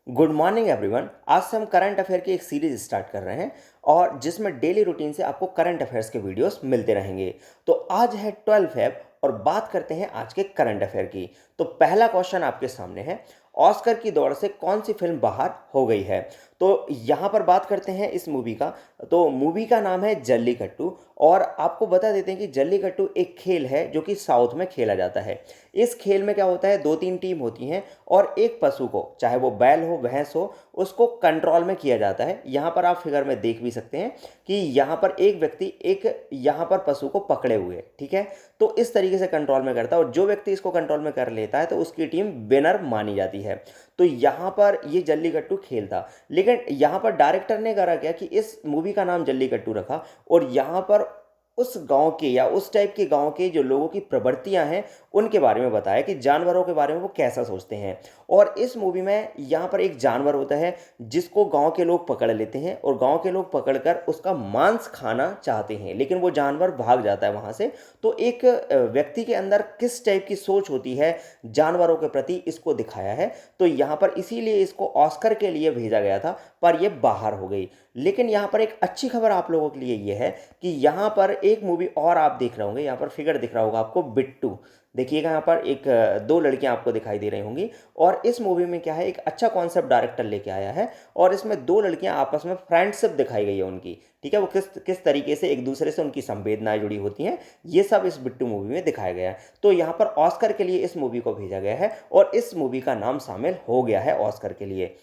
Good morning everyone. आज से हम करंट अफेयर की एक सीरीज स्टार्ट कर रहे हैं और जिसमें डेली रूटीन से आपको करंट अफेयर्स के वीडियोस मिलते रहेंगे। तो आज है 12 फेब और बात करते हैं आज के करंट अफेयर की। तो पहला क्वेश्चन आपके सामने है, ऑस्कर की दौड़ से कौन सी फिल्म बाहर हो गई है। तो यहाँ पर बात करते हैं इस मूवी का। तो मूवी का नाम है जल्लीकट्टू और आपको बता देते हैं कि जल्लीकट्टू एक खेल है जो कि साउथ में खेला जाता है। इस खेल में क्या होता है, दो तीन टीम होती हैं और एक पशु को, चाहे वो बैल हो भैंस हो, उसको कंट्रोल में किया जाता है। यहाँ पर आप फिगर में देख भी सकते हैं कि यहाँ पर एक व्यक्ति एक यहाँ पर पशु को पकड़े हुए है, ठीक है। तो इस तरीके से कंट्रोल में करता है और जो व्यक्ति इसको कंट्रोल में कर लेता है तो उसकी टीम विनर मानी जाती है। तो यहाँ पर ये जल्लीकट्टू खेल था, लेकिन यहाँ पर डायरेक्टर ने करा क्या कि इस मूवी का नाम जल्लीकट्टू रखा और यहाँ पर उस गांव के या उस टाइप के गांव के जो लोगों की प्रवृत्तियां हैं उनके बारे में बताया कि जानवरों के बारे में वो कैसा सोचते हैं। और इस मूवी में यहाँ पर एक जानवर होता है जिसको गांव के लोग पकड़ लेते हैं और गांव के लोग पकड़कर उसका मांस खाना चाहते हैं, लेकिन वो जानवर भाग जाता है वहां से। तो एक व्यक्ति के अंदर किस टाइप की सोच होती है जानवरों के प्रति, इसको दिखाया है। तो यहाँ पर इसीलिए इसको ऑस्कर के लिए भेजा गया था, पर यह बाहर हो गई। लेकिन यहाँ पर एक अच्छी खबर आप लोगों के लिए यह है कि यहाँ पर एक मूवी और आप देख रहे होंगे, यहाँ पर फिगर दिख रहा होगा आपको, बिट्टू। देखिएगा यहाँ पर एक दो लड़कियां आपको दिखाई दे रही होंगी और इस मूवी में क्या है, एक अच्छा कॉन्सेप्ट डायरेक्टर लेके आया है और इसमें दो लड़कियां आपस में फ्रेंडशिप दिखाई गई है उनकी, ठीक है। वो किस किस तरीके से एक दूसरे से उनकी संवेदनाएं जुड़ी होती हैं, ये सब इस बिट्टू मूवी में दिखाया गया है। तो यहाँ पर ऑस्कर के लिए इस मूवी को भेजा गया है और इस मूवी का नाम शामिल हो गया है ऑस्कर के लिए।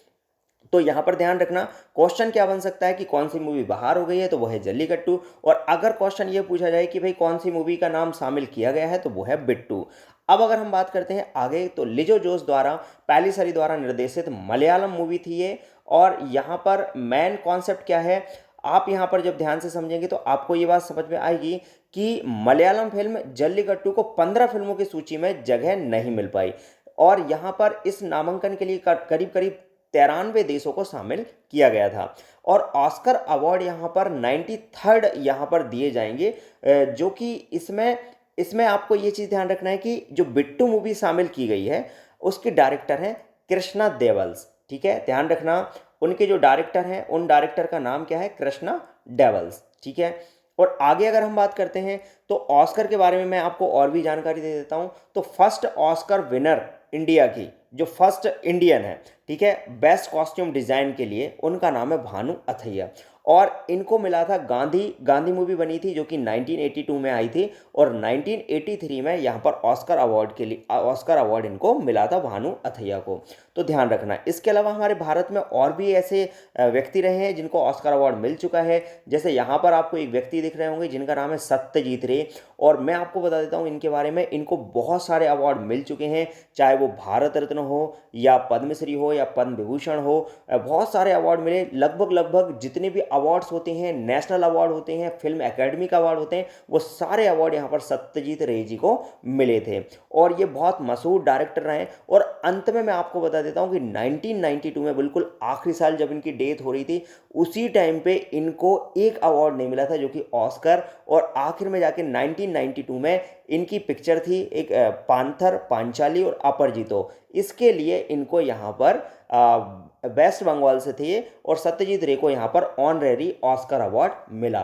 तो यहां पर ध्यान रखना, क्वेश्चन क्या बन सकता है कि कौन सी मूवी बाहर हो गई है, तो वो है जल्लीकट्टू। और अगर क्वेश्चन ये पूछा जाए कि भाई कौन सी मूवी का नाम शामिल किया गया है, तो वो है बिट्टू। अब अगर हम बात करते हैं आगे, तो लिजो जोस द्वारा पैलिसरी द्वारा निर्देशित मलयालम मूवी थी ये। और यहाँ पर मेन कॉन्सेप्ट क्या है, आप यहाँ पर जब ध्यान से समझेंगे तो आपको ये बात समझ में आएगी कि मलयालम फिल्म जल्लीकट्टू को 15 फिल्मों की सूची में जगह नहीं मिल पाई और यहाँ पर इस नामांकन के लिए करीब करीब 93 देशों को शामिल किया गया था। और ऑस्कर अवार्ड यहाँ पर 93rd यहाँ पर दिए जाएंगे, जो कि इसमें इसमें आपको ये चीज़ ध्यान रखना है कि जो बिट्टू मूवी शामिल की गई है उसके डायरेक्टर हैं कृष्णा देवल्स, ठीक है। ध्यान रखना, उनके जो डायरेक्टर हैं उन डायरेक्टर का नाम क्या है, कृष्णा डेवल्स, ठीक है। और आगे अगर हम बात करते हैं तो ऑस्कर के बारे में मैं आपको और भी जानकारी दे देता हूं। तो फर्स्ट ऑस्कर विनर इंडिया की, जो फर्स्ट इंडियन है, ठीक है, बेस्ट कॉस्ट्यूम डिजाइन के लिए, उनका नाम है भानु अथैया। और इनको मिला था गांधी गांधी मूवी बनी थी जो कि 1982 में आई थी और 1983 में यहाँ पर ऑस्कर अवार्ड के लिए ऑस्कर अवार्ड इनको मिला था भानु अथैया को। तो ध्यान रखना, इसके अलावा हमारे भारत में और भी ऐसे व्यक्ति रहे हैं जिनको ऑस्कर अवार्ड मिल चुका है। जैसे यहाँ पर आपको एक व्यक्ति दिख रहे होंगे जिनका नाम है सत्यजीत रे, और मैं आपको बता देता हूँ इनके बारे में, इनको बहुत सारे अवार्ड मिल चुके हैं, चाहे वो भारत रत्न हो या पद्मश्री हो या पद्म विभूषण हो। बहुत सारे अवार्ड मिले, लगभग लगभग जितने भी अवार्ड्स होते हैं, नेशनल अवार्ड होते हैं, फिल्म एकेडमी का अवार्ड होते हैं, वो सारे अवार्ड यहाँ पर सत्यजीत रे जी को मिले थे और ये बहुत मशहूर डायरेक्टर रहे। और अंत में मैं आपको बता देता हूँ कि 1992 में, बिल्कुल आखिरी साल जब इनकी डेथ हो रही थी, उसी टाइम पे इनको एक अवार्ड नहीं मिला था जो कि ऑस्कर। और आखिर में जाके 1992 में इनकी पिक्चर थी एक पांथर, पांचाली और अपरजितो, इसके लिए इनको यहाँ पर वेस्ट बंगाल से थे और सत्यजीत रे को यहाँ पर ऑनरेरी ऑस्कर अवार्ड मिला,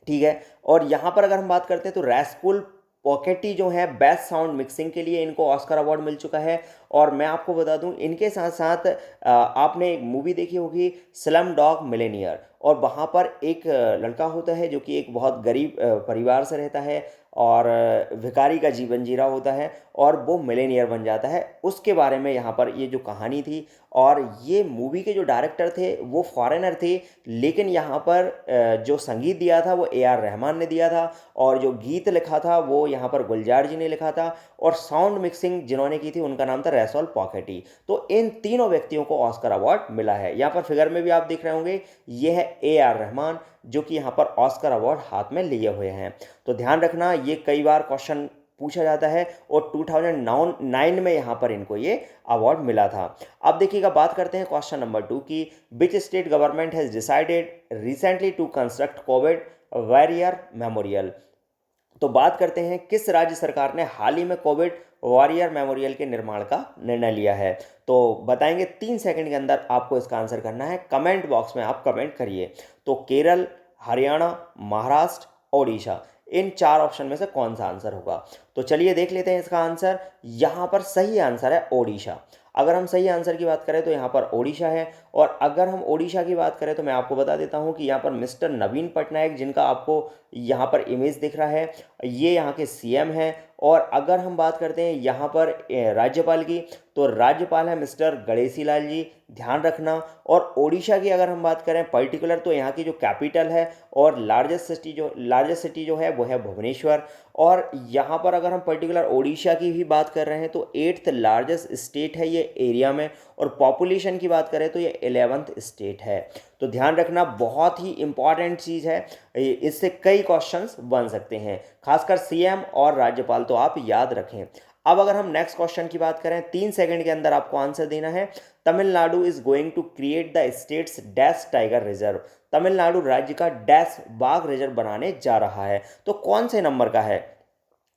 ठीक है। और यहाँ पर अगर हम बात करते हैं तो रैस्कुल पॉकेटी जो है बेस्ट साउंड मिक्सिंग के लिए इनको ऑस्कर अवार्ड मिल चुका है। और मैं आपको बता दूं इनके साथ साथ आपने एक मूवी देखी होगी स्लम डॉग मिलेनियर, और वहाँ पर एक लड़का होता है जो कि एक बहुत गरीब परिवार से रहता है और भिखारी का जीवन जी रहा होता है और वो मिलेनियर बन जाता है, उसके बारे में यहाँ पर ये जो कहानी थी। और ये मूवी के जो डायरेक्टर थे वो फॉरेनर थे, लेकिन यहाँ पर जो संगीत दिया था वो ए आर रहमान ने दिया था और जो गीत लिखा था वो यहाँ पर गुलजार जी ने लिखा था और साउंड मिक्सिंग जिन्होंने की थी उनका नाम था रैसोल पॉकेटी। तो इन तीनों व्यक्तियों को ऑस्कर अवार्ड मिला है। यहाँ पर फिगर में भी आप देख रहे होंगे, ये है ए आर रहमान जो कि यहाँ पर ऑस्कर अवार्ड हाथ में लिए हुए हैं। तो ध्यान रखना, ये कई बार क्वेश्चन पूछा जाता है और 2009 में यहाँ पर इनको ये अवार्ड मिला था। अब देखिएगा, बात करते हैं क्वेश्चन नंबर 2 की, which state government has decided recently to construct Covid warrior memorial. तो बात करते हैं किस राज्य सरकार ने हाल ही में कोविड वॉरियर मेमोरियल के निर्माण का निर्णय लिया है। तो बताएंगे 3 सेकंड के अंदर आपको इसका आंसर करना है, कमेंट बॉक्स में आप कमेंट करिए। तो केरल, हरियाणा, महाराष्ट्र, ओडिशा, इन 4 ऑप्शन में से कौन सा आंसर होगा। तो चलिए देख लेते हैं इसका आंसर। यहाँ पर सही आंसर है ओडिशा। अगर हम सही आंसर की बात करें तो यहाँ पर ओडिशा है। और अगर हम ओडिशा की बात करें तो मैं आपको बता देता हूँ कि यहाँ पर मिस्टर नवीन पटनायक, जिनका आपको यहाँ पर इमेज दिख रहा है, ये यहाँ के सीएम हैं। और अगर हम बात करते हैं यहाँ पर राज्यपाल की, तो राज्यपाल है मिस्टर गणेशी लाल जी, ध्यान रखना। और ओडिशा की अगर हम बात करें पर्टिकुलर, तो यहाँ की जो कैपिटल है और लार्जेस्ट सिटी जो है वो है भुवनेश्वर। और यहाँ पर अगर हम पर्टिकुलर ओडिशा की भी बात कर रहे हैं तो 8th लार्जेस्ट स्टेट है ये एरिया में। और पॉपुलेशन की बात करें तो ये 11th स्टेट है। तो ध्यान रखना, बहुत ही इंपॉर्टेंट चीज़ है, इससे कई क्वेश्चंस बन सकते हैं, खासकर सीएम और राज्यपाल, तो आप याद रखें। अब अगर हम नेक्स्ट क्वेश्चन की बात करें, 3 सेकंड के अंदर आपको आंसर देना है। Tamil Nadu is going to create the states dash tiger reserve. Tamil Nadu राज्य का डैश बाघ रिजर्व बनाने जा रहा है, तो कौन से नंबर का है?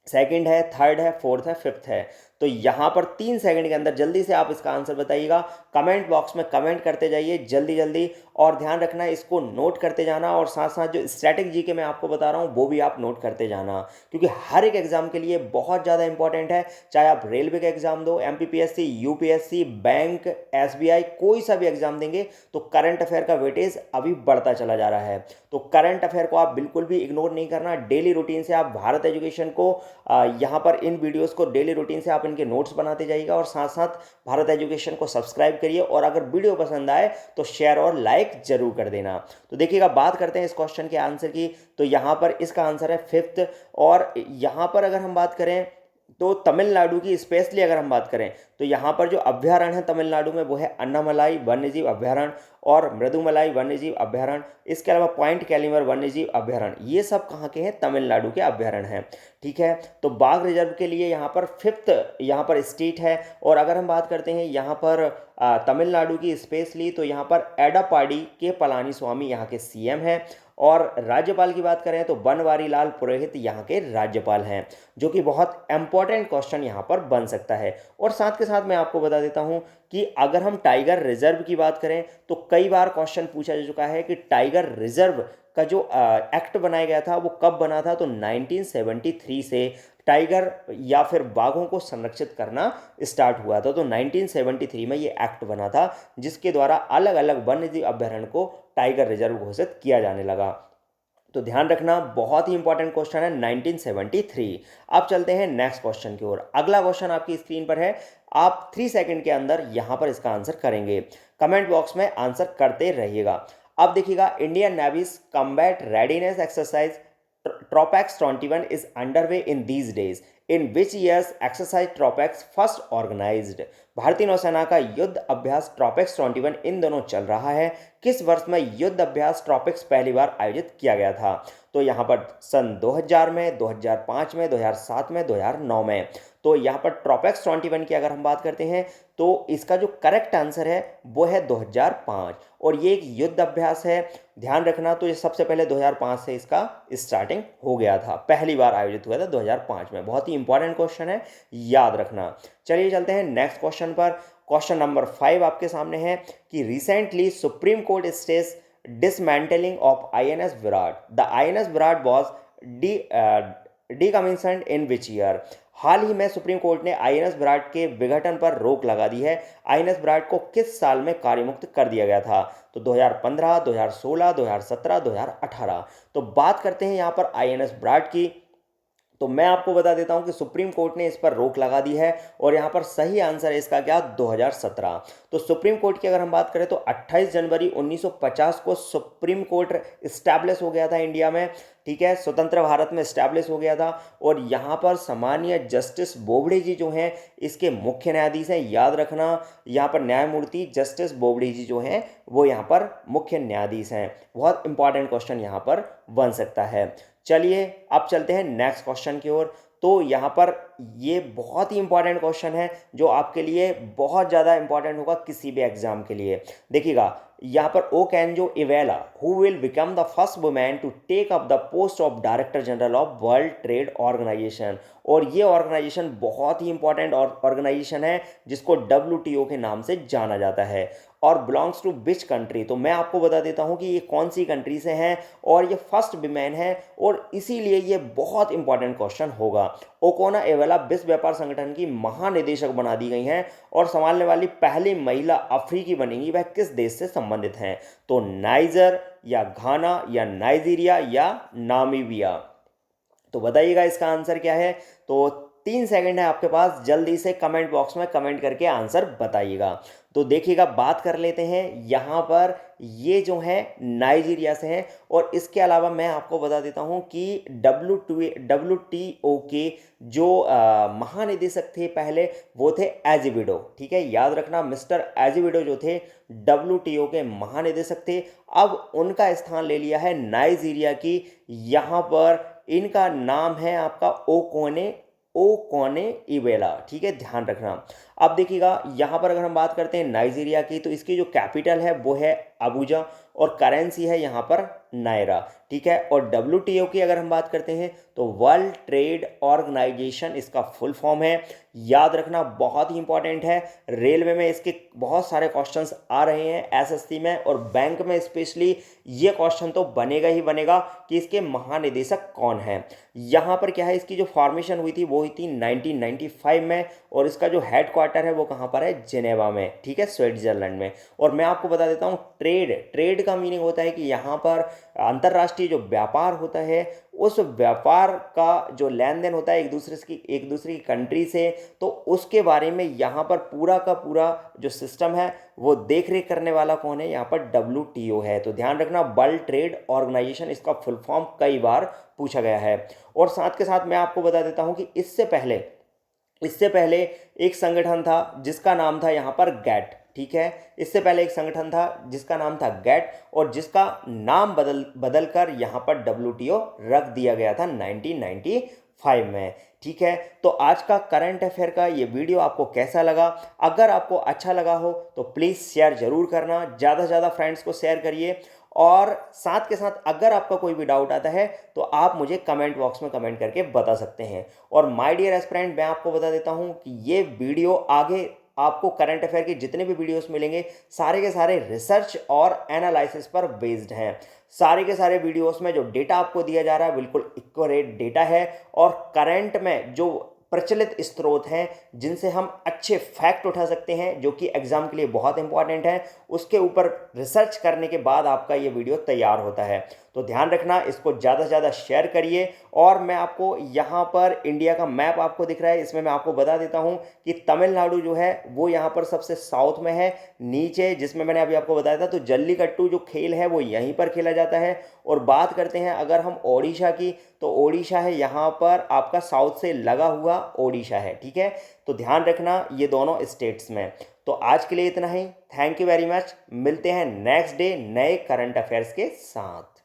सेकंड है, थर्ड है, फोर्थ है, फिफ्थ है। तो यहाँ पर 3 सेकंड के अंदर जल्दी से आप इसका आंसर बताइएगा। कमेंट बॉक्स में कमेंट करते जाइए जल्दी जल्दी। और ध्यान रखना है, इसको नोट करते जाना, और साथ साथ जो स्टैटिक जीके मैं आपको बता रहा हूँ वो भी आप नोट करते जाना, क्योंकि हर एक एग्जाम के लिए बहुत ज़्यादा इंपॉर्टेंट है। चाहे आप रेलवे का एग्जाम दो, एमपीपीएससी, यूपीएससी, बैंक, एसबीआई, कोई सा भी एग्जाम देंगे तो करंट अफेयर का वेटेज अभी बढ़ता चला जा रहा है। तो करंट अफेयर को आप बिल्कुल भी इग्नोर नहीं करना। डेली रूटीन से आप भारत एजुकेशन को यहाँ पर इन वीडियोस को डेली रूटीन से आप इनके नोट्स बनाते जाइएगा, और साथ साथ भारत एजुकेशन को सब्सक्राइब करिए। और अगर वीडियो पसंद आए तो शेयर और लाइक जरूर कर देना। तो देखिएगा, बात करते हैं इस क्वेश्चन के आंसर की। तो यहाँ पर इसका आंसर है फिफ्थ। और यहाँ पर अगर हम बात करें तो तमिलनाडु की स्पेशली अगर हम बात करें तो यहाँ पर जो अभ्यारण्य है तमिलनाडु में वो है अन्नामलाई वन्यजीव अभ्यारण्य और मृदुमलाई वन्यजीव अभ्यारण्य। इसके अलावा पॉइंट कैलिमर वन्यजीव अभ्यारण्य, ये सब कहाँ के हैं? तमिलनाडु के अभ्यारण्य हैं। ठीक है, तो बाघ रिजर्व के लिए यहाँ पर फिफ्थ यहाँ पर स्टेट है। और अगर हम बात करते हैं यहाँ पर तमिलनाडु की स्पेशली, तो यहाँ पर एडापाडी के पलानी स्वामी यहाँ के सीएम हैं। और राज्यपाल की बात करें तो बनवारी लाल पुरोहित यहाँ के राज्यपाल हैं, जो कि बहुत इंपॉर्टेंट क्वेश्चन यहाँ पर बन सकता है। और साथ के साथ मैं आपको बता देता हूँ कि अगर हम टाइगर रिजर्व की बात करें तो कई बार क्वेश्चन पूछा जा चुका है कि टाइगर रिजर्व का जो एक्ट बनाया गया था वो कब बना था। तो 1973 से टाइगर या फिर बाघों को संरक्षित करना स्टार्ट हुआ था। तो 1973 में ये एक्ट बना था, जिसके द्वारा अलग अलग वन्यजीव अभ्यारण्य को टाइगर रिजर्व घोषित किया जाने लगा। तो ध्यान रखना, बहुत ही इंपॉर्टेंट क्वेश्चन है 1973। अब चलते हैं नेक्स्ट क्वेश्चन की ओर। अगला क्वेश्चन आपकी स्क्रीन पर है, आप 3 सेकंड के अंदर यहां पर इसका आंसर करेंगे। कमेंट बॉक्स में आंसर करते रहिएगा। अब देखिएगा, Indian navy's combat readiness exercise TROPEX 21 is underway in these days. In which years exercise TROPEX first organised? भारतीय नौसेना का युद्ध अभ्यास ट्रोपैक्स 21 इन दोनों चल रहा है। किस वर्ष में युद्ध अभ्यास ट्रोपैक्स पहली बार आयोजित किया गया था? तो यहाँ पर सन 2000 में, 2005 में, 2007 में, 2009 में। तो यहाँ पर ट्रोपैक्स 21 की अगर हम बात करते हैं तो इसका जो करेक्ट आंसर है वो है 2005, और ये एक युद्ध अभ्यास है। ध्यान रखना, तो ये सबसे पहले 2005 से इसका स्टार्टिंग हो गया था, पहली बार आयोजित हुआ था 2005 में। बहुत ही इंपॉर्टेंट क्वेश्चन है, याद रखना। चलिए चलते हैं नेक्स्ट क्वेश्चन पर। क्वेश्चन नंबर 5 आपके सामने है कि recently Supreme Court stage dismantling of INS Viraat. The INS Viraat was decommissioned in which year? हाल ही में सुप्रीम कोर्ट ने आईएनएस विराट के विघटन पर रोक लगा दी है। आईएनएस विराट को किस साल में कार्यमुक्त कर दिया गया था? तो 2015, 2016, 2017, 2018। तो बात करते हैं यहाँ पर आईएनएस विराट की। तो मैं आपको बता देता हूं कि सुप्रीम कोर्ट ने इस पर रोक लगा दी है, और यहां पर सही आंसर है इसका क्या? 2017। तो सुप्रीम कोर्ट की अगर हम बात करें तो 28 जनवरी 1950 को सुप्रीम कोर्ट इस्टेब्लिश हो गया था इंडिया में। ठीक है, स्वतंत्र भारत में इस्टेब्लिश हो गया था। और यहाँ पर सामान्य जस्टिस बोबडे जी जो हैं इसके मुख्य न्यायाधीश हैं, याद रखना। यहाँ पर न्यायमूर्ति जस्टिस बोबडे जी जो हैं वो यहाँ पर मुख्य न्यायाधीश हैं। बहुत इंपॉर्टेंट क्वेश्चन यहाँ पर बन सकता है। चलिए अब चलते हैं नेक्स्ट क्वेश्चन की ओर। तो यहाँ पर ये बहुत ही इंपॉर्टेंट क्वेश्चन है जो आपके लिए बहुत ज़्यादा इंपॉर्टेंट होगा किसी भी एग्जाम के लिए। देखिएगा यहाँ पर Okonjo Iweala who will become the first women to take up the post of director general of World Trade Organization, और ये ऑर्गेनाइजेशन बहुत ही इंपॉर्टेंट ऑर्गेनाइजेशन है जिसको WTO के नाम से जाना जाता है, और बिलोंग्स टू विच कंट्री। तो मैं आपको बता देता हूँ कि ये कौन सी कंट्री से हैं और ये फर्स्ट विमेन है, और इसीलिए ये बहुत इंपॉर्टेंट क्वेश्चन होगा। ओकोना एवेला विश्व व्यापार संगठन की महानिदेशक बना दी गई हैं और संभालने वाली पहली महिला अफ्रीकी बनेंगी। वह किस देश से संबंधित हैं? तो नाइजर या घाना या नाइजीरिया या नामीबिया। तो बताइएगा इसका आंसर क्या है। तो 3 सेकंड है आपके पास, जल्दी से कमेंट बॉक्स में कमेंट करके आंसर बताइएगा। तो देखिएगा बात कर लेते हैं यहाँ पर, ये जो है नाइजीरिया से हैं, और इसके अलावा मैं आपको बता देता हूँ कि WTO के जो महानिदेशक थे पहले वो थे एजिविडो। ठीक है, याद रखना मिस्टर एजिविडो जो थे WTO के महानिदेशक थे। अब उनका स्थान ले लिया है नाइजीरिया की, यहाँ पर इनका नाम है आपका ओकोने इवेला। ठीक है, ध्यान रखना। अब देखिएगा यहाँ पर अगर हम बात करते हैं नाइजीरिया की, तो इसकी जो कैपिटल है वो है अबूजा और करेंसी है यहाँ पर नायरा। ठीक है, और WTO की अगर हम बात करते हैं तो वर्ल्ड ट्रेड ऑर्गेनाइजेशन इसका फुल फॉर्म है। याद रखना बहुत ही इंपॉर्टेंट है, रेलवे में इसके बहुत सारे क्वेश्चंस आ रहे हैं, SSC में और बैंक में स्पेशली ये क्वेश्चन तो बनेगा ही बनेगा कि इसके महानिदेशक कौन हैं। यहाँ पर क्या है, इसकी जो फॉर्मेशन हुई थी वो हुई थी 1995 में, और इसका जो हेडक्वार्टर है वो कहाँ पर है? जिनेवा में। ठीक है, स्विट्जरलैंड में। और मैं आपको बता देता हूँ ट्रेड का मीनिंग होता है कि यहाँ पर अंतर्राष्ट्रीय जो व्यापार होता है उस व्यापार का जो लेन देन होता है एक दूसरे की कंट्री से, तो उसके बारे में यहाँ पर पूरा का पूरा जो सिस्टम है वो देख रेख करने वाला कौन है? यहाँ पर WTO है। तो ध्यान रखना वर्ल्ड ट्रेड ऑर्गेनाइजेशन इसका फुल फॉर्म कई बार पूछा गया है। और साथ के साथ मैं आपको बता देता हूँ कि इससे पहले एक संगठन था जिसका नाम था यहाँ पर गैट। ठीक है, इससे पहले एक संगठन था जिसका नाम था गैट, और जिसका नाम बदल कर यहाँ पर WTO रख दिया गया था 1995 में। ठीक है, तो आज का करंट अफेयर का ये वीडियो आपको कैसा लगा? अगर आपको अच्छा लगा हो तो प्लीज़ शेयर ज़रूर करना, ज़्यादा से ज़्यादा फ्रेंड्स को शेयर करिए, और साथ के साथ अगर आपका कोई भी डाउट आता है तो आप मुझे कमेंट बॉक्स में कमेंट करके बता सकते हैं। और माय डियर एस्पिरेंट, मैं आपको बता देता हूं कि ये वीडियो आगे आपको करंट अफेयर के जितने भी वीडियोस मिलेंगे सारे के सारे रिसर्च और एनालिसिस पर बेस्ड हैं। सारे के सारे वीडियोस में जो डेटा आपको दिया जा रहा है बिल्कुल एक्यूरेट डेटा है, और करंट में जो प्रचलित स्रोत हैं जिनसे हम अच्छे फैक्ट उठा सकते हैं जो कि एग्जाम के लिए बहुत इंपॉर्टेंट है, उसके ऊपर रिसर्च करने के बाद आपका ये वीडियो तैयार होता है। तो ध्यान रखना, इसको ज़्यादा से ज़्यादा शेयर करिए। और मैं आपको यहाँ पर इंडिया का मैप आपको दिख रहा है, इसमें मैं आपको बता देता हूँ कि तमिलनाडु जो है वो यहाँ पर सबसे साउथ में है नीचे, जिसमें मैंने अभी आपको बताया था। तो जल्लीकट्टू जो खेल है वो यहीं पर खेला जाता है। और बात करते हैं अगर हम ओडिशा की, तो ओडिशा है यहाँ पर आपका साउथ से लगा हुआ ओडिशा है। ठीक है, तो ध्यान रखना ये दोनों स्टेट्स में। तो आज के लिए इतना ही, थैंक यू वेरी मच। मिलते हैं नेक्स्ट डे नए करंट अफेयर्स के साथ।